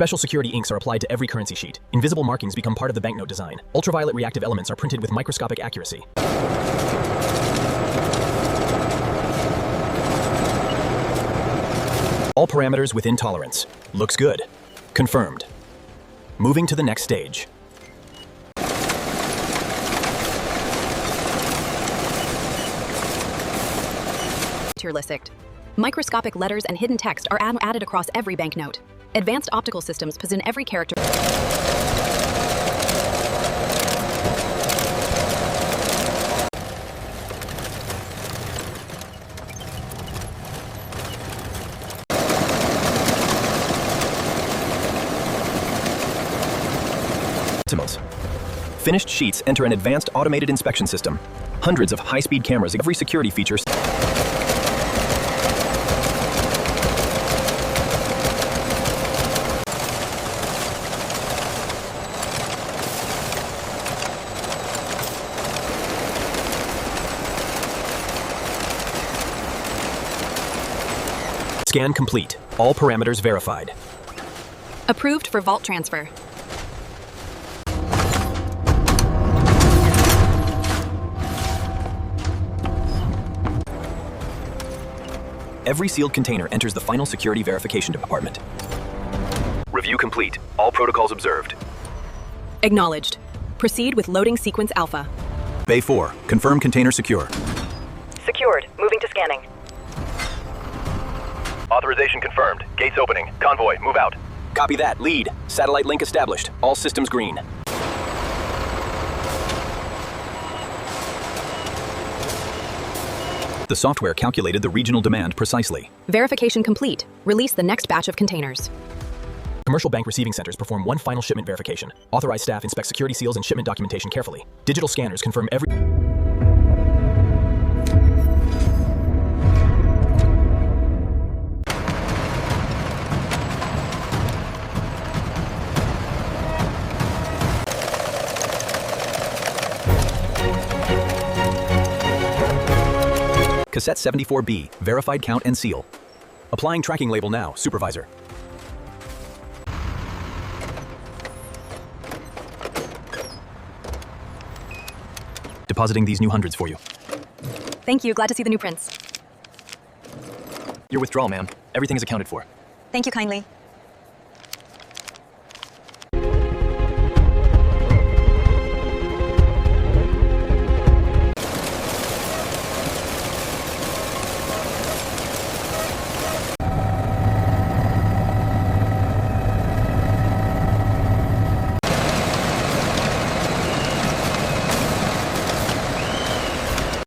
Special security inks are applied to every currency sheet. Invisible markings become part of the banknote design. Ultraviolet reactive elements are printed with microscopic accuracy. All parameters within tolerance. Looks good. Confirmed. Moving to the next stage. Microscopic letters and hidden text are added across every banknote. Advanced optical systems position every character. Finished sheets enter an advanced automated inspection system. Hundreds of high-speed cameras, every security feature. Scan complete. All parameters verified. Approved for vault transfer. Every sealed container enters the final security verification department. Review complete. All protocols observed. Acknowledged. Proceed with loading sequence alpha. Bay 4. Confirm container secure. Secured. Moving to scanning. Authorization confirmed. Gates opening. Convoy, move out. Copy that. Lead. Satellite link established. All systems green. The software calculated the regional demand precisely. Verification complete. Release the next batch of containers. Commercial bank receiving centers perform one final shipment verification. Authorized staff inspect security seals and shipment documentation carefully. Digital scanners confirm every... Cassette 74B, verified count and seal. Applying tracking label now, Supervisor. Depositing these new hundreds for you. Thank you. Glad to see the new prints. Your withdrawal, ma'am. Everything is accounted for. Thank you kindly.